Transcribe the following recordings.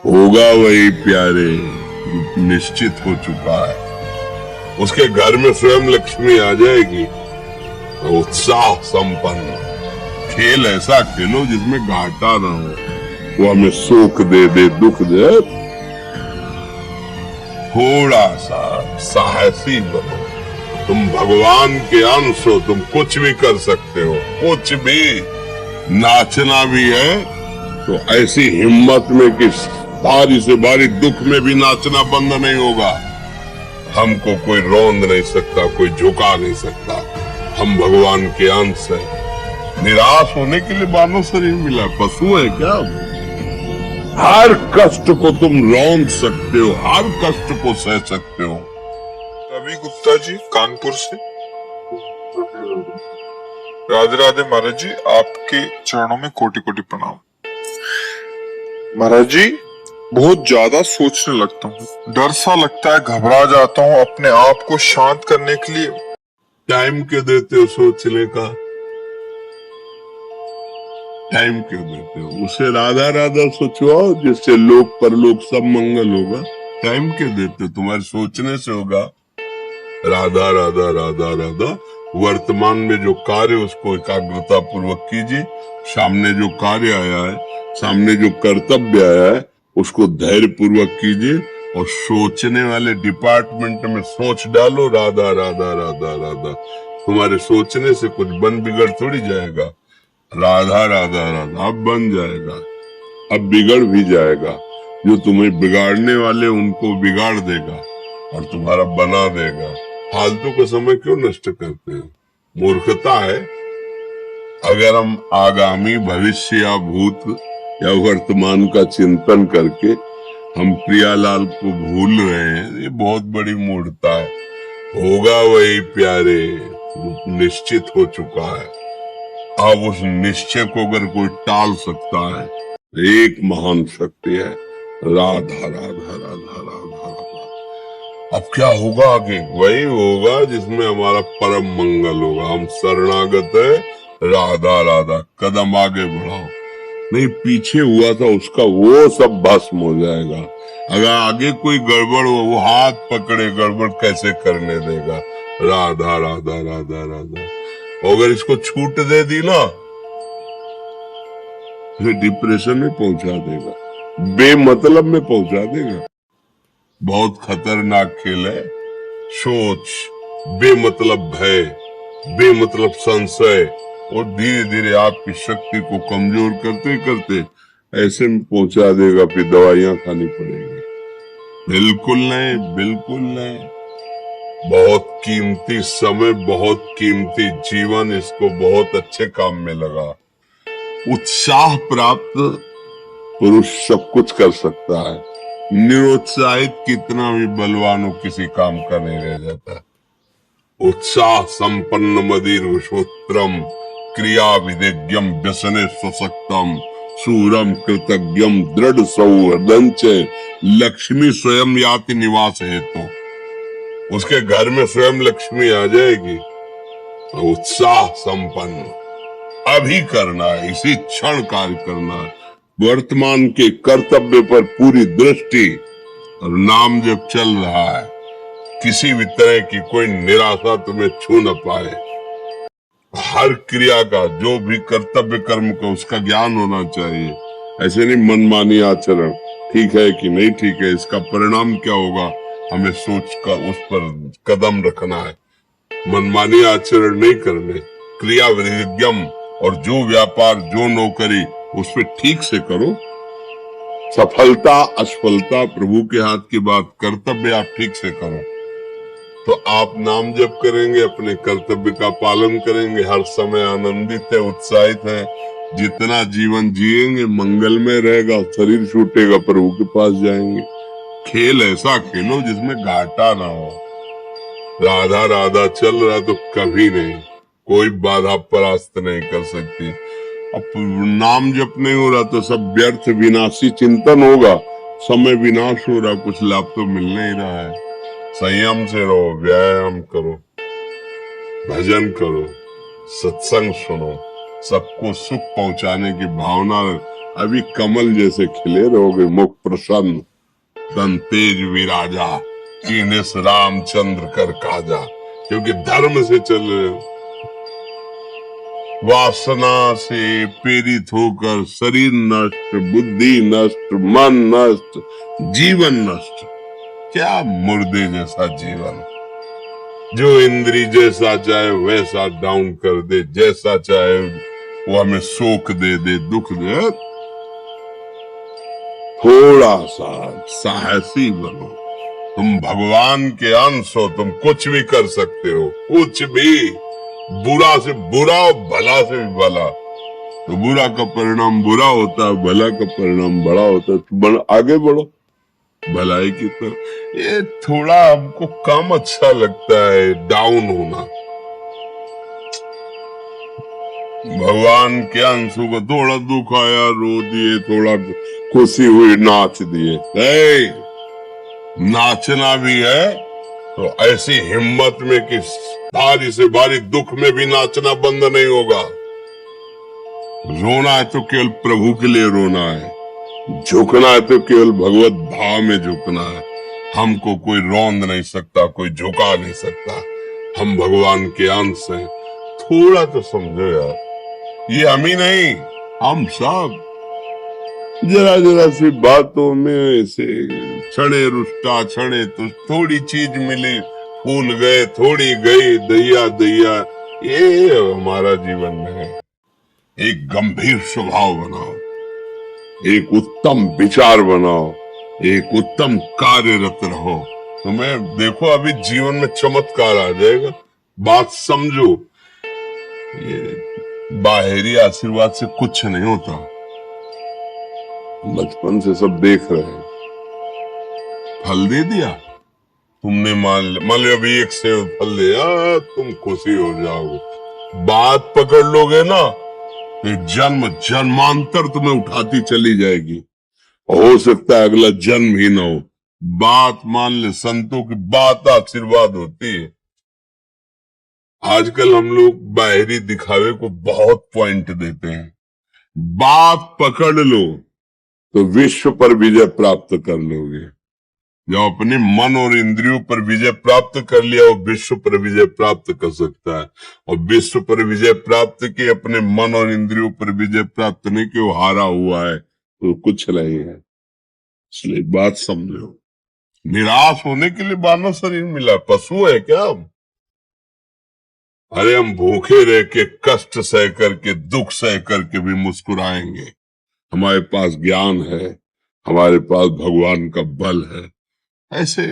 होगा वही प्यारे, निश्चित हो चुका है। उसके घर में स्वयं लक्ष्मी आ जाएगी। उत्साह संपन्न खेल ऐसा खेलो जिसमें घाटा ना हो। वो हमें सुख दे दे दुख दे, थोड़ा सा साहसी बनो। तुम भगवान के अंश हो, तुम कुछ भी कर सकते हो, कुछ भी। नाचना भी है तो ऐसी हिम्मत में कि भारी से भारी दुख में भी नाचना बंद नहीं होगा। हमको कोई रोंद नहीं सकता, कोई झुका नहीं सकता। हम भगवान के अंश हैं। निराश होने के लिए मानव शरीर मिला, पशु है क्या? हर कष्ट को तुम रौंद सकते हो, हर कष्ट को सह सकते हो। रवि गुप्ता जी, कानपुर से। राधे राधे महाराज जी, आपके चरणों में कोटि कोटि प्रणाम। महाराज जी, बहुत ज्यादा सोचने लगता हूँ, डर सा लगता है, घबरा जाता हूँ। अपने आप को शांत करने के लिए टाइम क्यों देते हो सोचने का? टाइम क्यों देते हो? उसे राधा राधा सोचो, जिससे लोक परलोक सब मंगल होगा। टाइम क्यों देते हो? तुम्हारे सोचने से होगा। राधा राधा राधा राधा। वर्तमान में जो कार्य उसको एकाग्रता पूर्वक कीजिए। सामने जो कार्य आया है, सामने जो कर्तव्य आया है, उसको धैर्य पूर्वक कीजिए। और सोचने वाले डिपार्टमेंट में सोच डालो राधा राधा राधा राधा। तुम्हारे सोचने से कुछ बन बिगड़ थोड़ी जाएगा। राधा राधा राधा अब बन जाएगा, अब बिगड़ भी जाएगा। जो तुम्हें बिगाड़ने वाले उनको बिगाड़ देगा और तुम्हारा बना देगा। फालतू का समय क्यों नष्ट करते हैं? मूर्खता है। अगर हम आगामी भविष्य या भूत या वर्तमान का चिंतन करके हम प्रियालाल को भूल रहे हैं, ये बहुत बड़ी मूर्खता है। होगा वही प्यारे, निश्चित हो चुका है। अब उस निश्चय को अगर कोई टाल सकता है, एक महान शक्ति है, राधा राधा राधा राधा राधा। अब क्या होगा आगे? वही होगा जिसमें हमारा परम मंगल होगा। हम शरणागत है, राधा राधा। कदम आगे बढ़ाओ। नहीं, पीछे हुआ था उसका वो सब भस्म हो जाएगा। अगर आगे कोई गड़बड़ हो, वो हाथ पकड़े, गड़बड़ कैसे करने देगा? राधा राधा राधा राधा। अगर इसको छूट दे दी ना, तो डिप्रेशन में पहुंचा देगा, बेमतलब में पहुंचा देगा। बहुत खतरनाक खेल है। सोच, बेमतलब भय, बेमतलब संशय, और धीरे धीरे आपकी शक्ति को कमजोर करते करते ऐसे में पहुंचा देगा, फिर दवाइयां खानी पड़ेगी। बिल्कुल नहीं, बिल्कुल नहीं। बहुत कीमती समय, बहुत कीमती जीवन, इसको बहुत अच्छे काम में लगा। उत्साह प्राप्त पुरुष सब कुछ कर सकता है। निरुत्साहित कितना भी बलवान हो, किसी काम का नहीं रह जाता। उत्साह संपन्न मदीर विश्वोत्रम, क्रिया विदेज्ञम व्यसने स्वशक्तम, सूरम कृतज्ञम दृढ़ सौहृदंच, लक्ष्मी स्वयं याति निवास हेतु। उसके घर में स्वयं लक्ष्मी आ जाएगी। तो उत्साह संपन्न अभी करना है, इसी क्षण कार्य करना है। वर्तमान के कर्तव्य पर पूरी दृष्टि, और नाम जब चल रहा है, किसी भी तरह की कोई निराशा तुम्हें छू न पाए। हर क्रिया का, जो भी कर्तव्य कर्म का, उसका ज्ञान होना चाहिए। ऐसे नहीं मनमानी आचरण, ठीक है कि नहीं ठीक है, इसका परिणाम क्या होगा, हमें सोच कर उस पर कदम रखना है। मनमानी आचरण नहीं करने, क्रिया विधिज्ञम, और जो व्यापार, जो नौकरी, उस पर ठीक से करो। सफलता असफलता प्रभु के हाथ की बात, कर्तव्य आप ठीक से करो तो आप नाम जप करेंगे, अपने कर्तव्य का पालन करेंगे, हर समय आनंदित है, उत्साहित है। जितना जीवन जिएंगे मंगलमय रहेगा, शरीर छूटेगा, प्रभु के पास जाएंगे। खेल ऐसा खेलो जिसमें घाटा ना हो। राधा राधा चल रहा तो कभी नहीं, कोई बाधा परास्त नहीं कर सकती। अब नाम जप नहीं हो रहा तो सब व्यर्थ विनाशी चिंतन होगा। समय विनाश हो रहा, कुछ लाभ तो मिल नहीं रहा है। संयम से रहो, व्यायाम करो, भजन करो, सत्संग सुनो, सबको सुख पहुंचाने की भावना अभी कमल जैसे खिले रहोगे, मुख प्रसन्न, तन तेज विराजा, कीनेस रामचंद्र कर काजा, क्योंकि धर्म से चल रहे हो। वासना से प्रेरित होकर शरीर नष्ट, बुद्धि नष्ट, मन नष्ट, जीवन नष्ट। क्या मुर्दे जैसा जीवन, जो इंद्री जैसा चाहे वैसा डाउन कर दे, जैसा चाहे वो हमें शोक दे दे, दुख दे। थोड़ा सा साहसी बनो, तुम भगवान के अंश हो, तुम कुछ भी कर सकते हो, कुछ भी। बुरा से बुरा और भला से भी भला। तो बुरा का परिणाम बुरा होता है, भला का परिणाम बड़ा होता है। तो आगे बढ़ो भलाई की तरफ। ये थोड़ा हमको कम अच्छा लगता है डाउन होना। भगवान के अंशों को थोड़ा दुख आया रो दिए, थोड़ा खुशी हुई नाच दिए। नाचना भी है तो ऐसी हिम्मत में कि भारी से भारी दुख में भी नाचना बंद नहीं होगा। रोना है तो केवल प्रभु के लिए रोना है, झुकना है तो केवल भगवत भाव में झुकना है। हमको कोई रौंद नहीं सकता, कोई झुका नहीं सकता। हम भगवान के अंश हैं। थोड़ा तो समझो यार, ये हम ही नहीं, हम सब जरा जरा सी बातों में ऐसे क्षणे रुष्टा क्षणे तो थोड़ी चीज मिली, फूल गए, थोड़ी गई, दैया दैया। ये हमारा जीवन में है। एक गंभीर स्वभाव बनाओ, एक उत्तम विचार बनाओ, एक उत्तम कार्यरत रहो। तुम्हें देखो अभी जीवन में चमत्कार आ जाएगा। बात समझो, ये बाहरी आशीर्वाद से कुछ नहीं होता। बचपन से सब देख रहे हैं, फल दे दिया तुमने, मान लो अभी एक सेब फल दिया, तुम खुशी हो जाओगे। बात पकड़ लोगे ना तो जन्म जन्मांतर तुम्हें उठाती चली जाएगी। हो सकता है अगला जन्म ही ना हो। बात मान ले, संतों की बात आशीर्वाद होती है। आजकल हम लोग बाहरी दिखावे को बहुत पॉइंट देते हैं। बात पकड़ लो तो विश्व पर विजय प्राप्त कर लोगे। जो अपने मन और इंद्रियों पर विजय प्राप्त कर लिया, वो विश्व पर विजय प्राप्त कर सकता है। और विश्व पर विजय प्राप्त की, अपने मन और इंद्रियों पर विजय प्राप्त नहीं कि वो हारा हुआ है तो कुछ नहीं है। इसलिए बात समझो, निराश होने के लिए मानव शरीर मिला, पशु है क्या हम? अरे हम भूखे रह के, कष्ट सह करके, दुख सह करके भी मुस्कुराएंगे। हमारे पास ज्ञान है, हमारे पास भगवान का बल है। ऐसे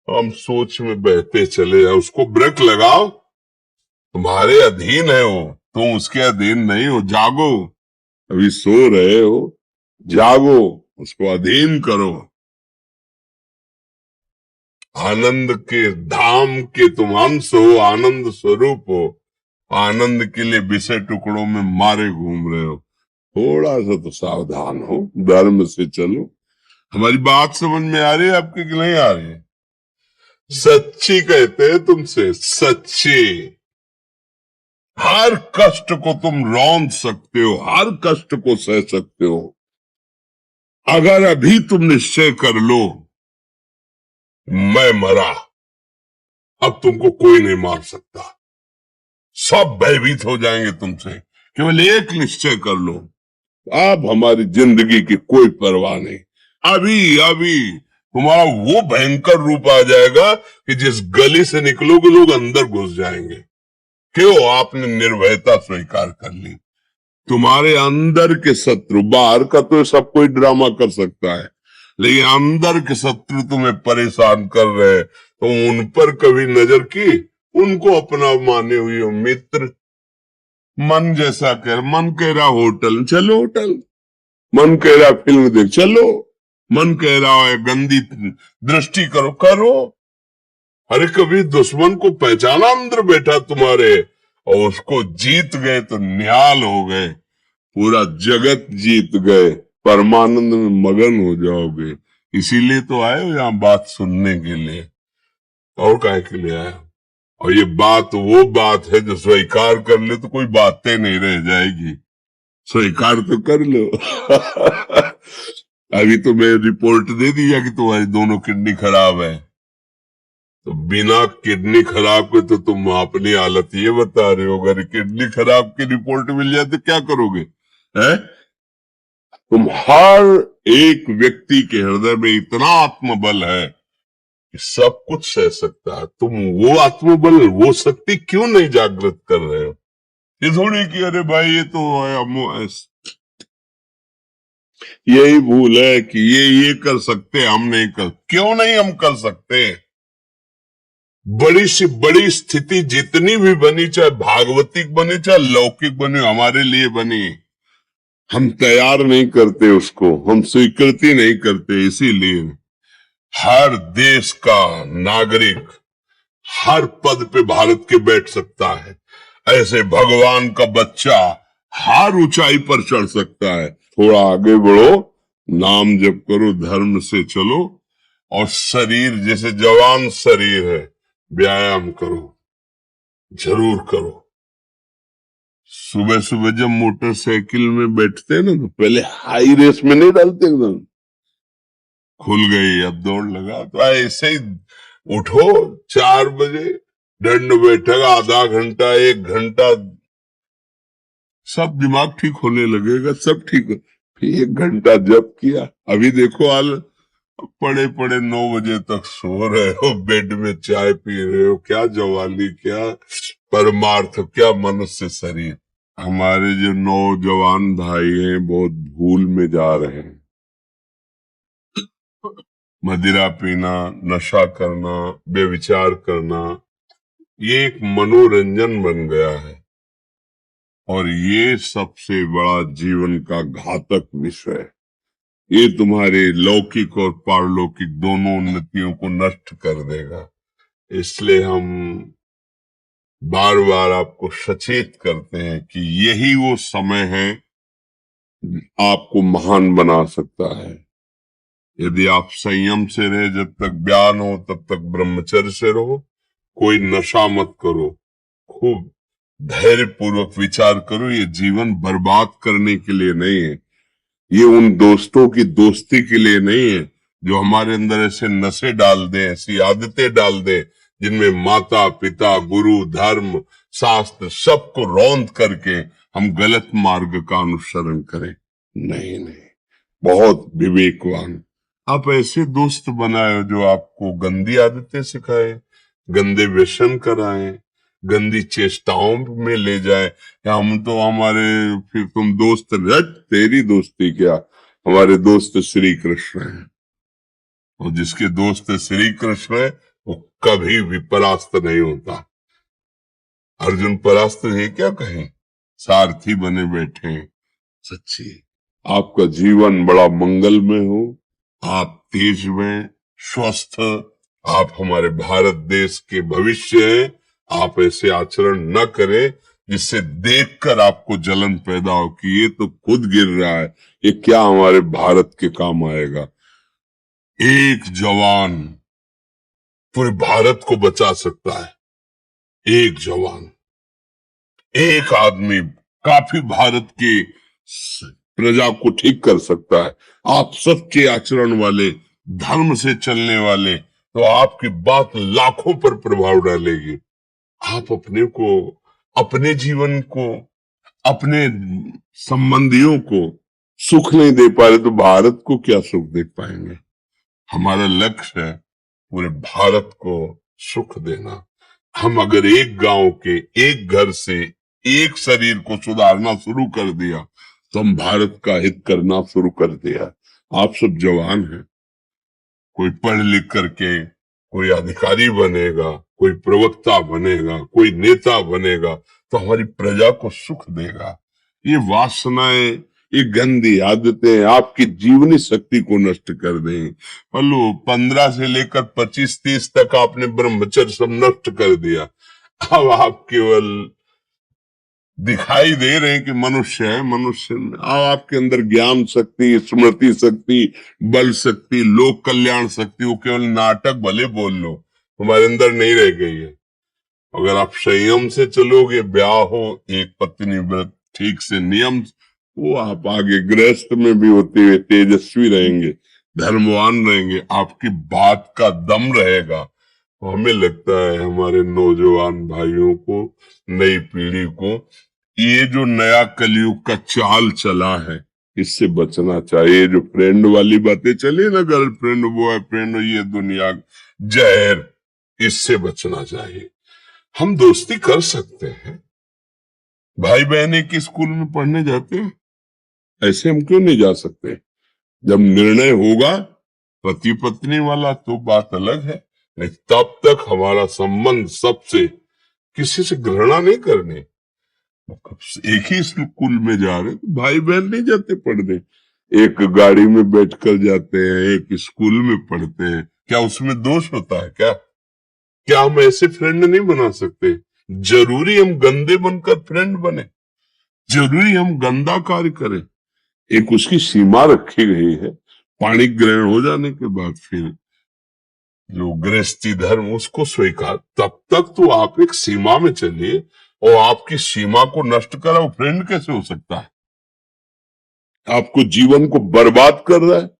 हम सोच में बहते चले जाओ, उसको ब्रेक लगाओ। तुम्हारे अधीन है वो, तुम उसके अधीन नहीं हो। जागो, अभी सो रहे हो, जागो, उसको अधीन करो। आनंद के धाम के तुम अंश हो, आनंद स्वरूप हो। आनंद के लिए विषय टुकड़ों में मारे घूम रहे हो। थोड़ा सा तो सावधान हो, धर्म से चलो। हमारी बात समझ में आ रही है आपकी कि नहीं आ रही है? सच्ची कहते हैं तुमसे, सच्ची। हर कष्ट को तुम रौंद सकते हो, हर कष्ट को सह सकते हो, अगर अभी तुम निश्चय कर लो मैं मरा, अब तुमको कोई नहीं मार सकता। सब भयभीत हो जाएंगे तुमसे। केवल एक निश्चय कर लो, अब हमारी जिंदगी की कोई परवाह नहीं। अभी अभी तुम्हारा वो भयंकर रूप आ जाएगा कि जिस गली से निकलोगे लोग अंदर घुस जाएंगे। क्यों? आपने निर्भयता स्वीकार कर ली। तुम्हारे अंदर के शत्रु, बाहर का तो सब कोई ड्रामा कर सकता है, लेकिन अंदर के शत्रु तुम्हें परेशान कर रहे हैं, तो उन पर कभी नजर की? उनको अपना माने हुए हो मित्र। मन जैसा मन कह रहा होटल, चलो होटल। मन कह रहा फिल्म देख, चलो। मन कह रहा है गंदी दृष्टि करो, करो। अरे कभी दुश्मन को पहचाना अंदर बैठा तुम्हारे, और उसको जीत गए तो निहाल हो गए, पूरा जगत जीत गए, परमानंद में मगन हो जाओगे। इसीलिए तो आए हो यहाँ बात सुनने के लिए, और काहे के लिए आए? और ये बात वो बात है जो स्वीकार कर ले तो कोई बातें नहीं रह जाएगी। स्वीकार तो कर लो। अभी तो मैं रिपोर्ट दे दिया कि तुम्हारी दोनों किडनी खराब है, तो बिना किडनी खराब के तो तुम अपनी हालत ये बता रहे हो, अगर किडनी खराब की रिपोर्ट मिल जाए तो क्या करोगे? है? तुम हर एक व्यक्ति के हृदय में इतना आत्मबल है कि सब कुछ सह सकता है। तुम वो आत्मबल, वो शक्ति क्यों नहीं जागृत कर रहे हो? ये थोड़ी कि अरे भाई ये तो यही भूल है कि ये कर सकते, हम नहीं कर। क्यों नहीं हम कर सकते? बड़ी सी बड़ी स्थिति जितनी भी बनी, चाहे भागवतिक बनी चाहे लौकिक बनी, हमारे लिए बनी, हम तैयार नहीं करते उसको, हम स्वीकृति नहीं करते। इसीलिए हर देश का नागरिक हर पद पे भारत के बैठ सकता है, ऐसे भगवान का बच्चा हर ऊंचाई पर चढ़ सकता है। थोड़ा आगे बढ़ो, नाम जप करो, धर्म से चलो, और शरीर जैसे जवान शरीर है, व्यायाम करो, जरूर करो। सुबह सुबह जब मोटरसाइकिल में बैठते हैं ना, तो पहले हाई रेस में नहीं डालते, एकदम खुल गई अब दौड़ लगा, तो ऐसे ही उठो 4 बजे, दंड बैठक आधा घंटा 1 घंटा, सब दिमाग ठीक होने लगेगा, सब ठीक हो। फिर 1 घंटा जप किया। अभी देखो हाल, पड़े पड़े 9 बजे तक सो रहे हो, बेड में चाय पी रहे हो। क्या जवानी, क्या परमार्थ, क्या मनुष्य शरीर। हमारे जो नौजवान भाई हैं बहुत भूल में जा रहे हैं। मदिरा पीना, नशा करना, बेविचार करना, ये एक मनोरंजन बन गया है, और ये सबसे बड़ा जीवन का घातक विषय है। ये तुम्हारे लौकिक और पारलौकिक दोनों उन्नतियों को नष्ट कर देगा। इसलिए हम बार बार आपको सचेत करते हैं कि यही वो समय है आपको महान बना सकता है। यदि आप संयम से रहे, जब तक ज्ञान हो तब तक ब्रह्मचर्य से रहो, कोई नशा मत करो, खूब धैर्य पूर्वक विचार करो। ये जीवन बर्बाद करने के लिए नहीं है, ये उन दोस्तों की दोस्ती के लिए नहीं है जो हमारे अंदर ऐसे नशे डाल दें, ऐसी आदतें डाल दें जिनमें माता पिता, गुरु, धर्म, शास्त्र सबको रौंद करके हम गलत मार्ग का अनुसरण करें। नहीं नहीं, बहुत विवेकवान आप ऐसे दोस्त बनाए जो आपको गंदी आदतें सिखाए, गंदे व्यसन कराएं, गंदी चेष्टाओं में ले जाए। या हम तो हमारे, फिर तुम दोस्त, रट तेरी दोस्ती क्या, हमारे दोस्त श्री कृष्ण हैं, और जिसके दोस्त श्री कृष्ण है वो कभी भी परास्त नहीं होता। अर्जुन परास्त है क्या कहीं? सारथी बने बैठे हैं। सच्ची आपका जीवन बड़ा मंगलमय हो, आप तेज में स्वस्थ, आप हमारे भारत देश के भविष्य हैं। आप ऐसे आचरण न करें जिससे देखकर आपको जलन पैदा हो कि ये तो खुद गिर रहा है, ये क्या हमारे भारत के काम आएगा। एक जवान पूरे भारत को बचा सकता है, एक जवान, एक आदमी काफी भारत की प्रजा को ठीक कर सकता है। आप सबके आचरण वाले, धर्म से चलने वाले, तो आपकी बात लाखों पर प्रभाव डालेगी। आप अपने को, अपने जीवन को, अपने संबंधियों को सुख नहीं दे पा रहे तो भारत को क्या सुख दे पाएंगे? हमारा लक्ष्य है पूरे भारत को सुख देना। हम अगर एक गांव के, एक घर से, एक शरीर को सुधारना शुरू कर दिया तो हम भारत का हित करना शुरू कर दिया। आप सब जवान हैं, कोई पढ़ लिख करके कोई अधिकारी बनेगा, कोई प्रवक्ता बनेगा, कोई नेता बनेगा तो हमारी प्रजा को सुख देगा। ये वासनाएं, ये गंदी आदतें आपकी जीवनी शक्ति को नष्ट कर देंगे। पल्लू 15 से लेकर 25-30 तक आपने ब्रह्मचर्य सब नष्ट कर दिया। अब आप केवल दिखाई दे रहे हैं कि मनुष्य है, मनुष्य में अब आपके अंदर ज्ञान शक्ति, स्मृति शक्ति, बल शक्ति, लोक कल्याण शक्ति, वो केवल नाटक भले बोल लो, तुम्हारे अंदर नहीं रह गई है। अगर आप संयम से चलोगे, ब्याह हो, एक पत्नी व्रत ठीक से नियम वो आप आगे गृहस्थ में भी होते हुए तेजस्वी रहेंगे, धर्मवान रहेंगे, आपकी बात का दम रहेगा। तो हमें लगता है हमारे नौजवान भाइयों को, नई पीढ़ी को, ये जो नया कलयुग का चाल चला है इससे बचना चाहिए। जो फ्रेंड वाली बातें चली ना, गर्लफ्रेंड बॉयफ्रेंड, ये दुनिया जहर, इससे बचना चाहिए। हम दोस्ती कर सकते हैं, भाई बहन एक ही स्कूल में पढ़ने जाते हैं, ऐसे हम क्यों नहीं जा सकते? जब निर्णय होगा पति पत्नी वाला तो बात अलग है, नहीं तब तक हमारा संबंध सबसे, किसी से घृणा नहीं करनी। एक ही स्कूल में जा रहे तो भाई बहन नहीं जाते पढ़ने, एक गाड़ी में बैठकर जाते हैं, एक स्कूल में पढ़ते हैं, क्या उसमें दोष होता है? क्या हम ऐसे फ्रेंड नहीं बना सकते? जरूरी हम गंदे बनकर फ्रेंड बने? जरूरी हम गंदा कार्य करें? एक उसकी सीमा रखी गई है, पाणी ग्रहण हो जाने के बाद फिर जो गृहस्थी धर्म उसको स्वीकार, तब तक तो आप एक सीमा में चलिए, और आपकी सीमा को नष्ट करा वो फ्रेंड कैसे हो सकता है? आपको जीवन को बर्बाद कर रहा है,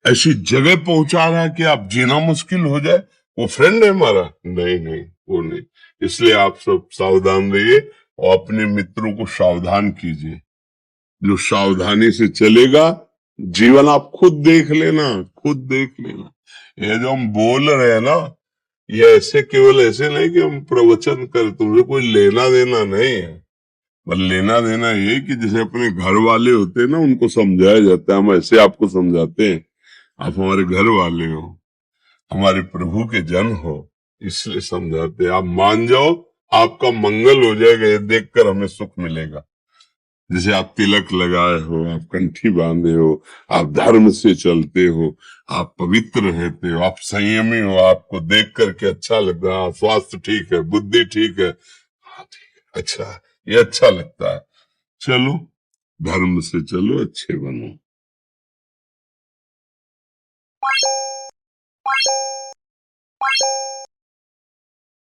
ऐसी जगह पहुंचा रहा है कि आप जीना मुश्किल हो जाए, वो फ्रेंड है हमारा? नहीं नहीं, वो नहीं। इसलिए आप सब सावधान रहिए और अपने मित्रों को सावधान कीजिए। जो सावधानी से चलेगा, जीवन आप खुद देख लेना, खुद देख लेना। ये जो हम बोल रहे हैं ना, ये ऐसे केवल ऐसे नहीं कि हम प्रवचन कर, तुम्हें कोई लेना देना नहीं है, पर लेना देना ये कि जैसे अपने घर वाले होते हैं ना, उनको समझाया जाता है, हम ऐसे आपको समझाते हैं, आप हमारे घर वाले हो, हमारे प्रभु के जन हो, इसलिए समझाते हैं। आप मान जाओ, आपका मंगल हो जाएगा, ये देखकर हमें सुख मिलेगा। जैसे आप तिलक लगाए हो, आप कंठी बांधे हो, आप धर्म से चलते हो, आप पवित्र रहते हो, आप संयमी हो, आपको देख करके अच्छा लगता है, स्वास्थ्य ठीक है, बुद्धि ठीक है, हाँ ठीक है, अच्छा, ये अच्छा लगता है। चलो, धर्म से चलो, अच्छे बनो।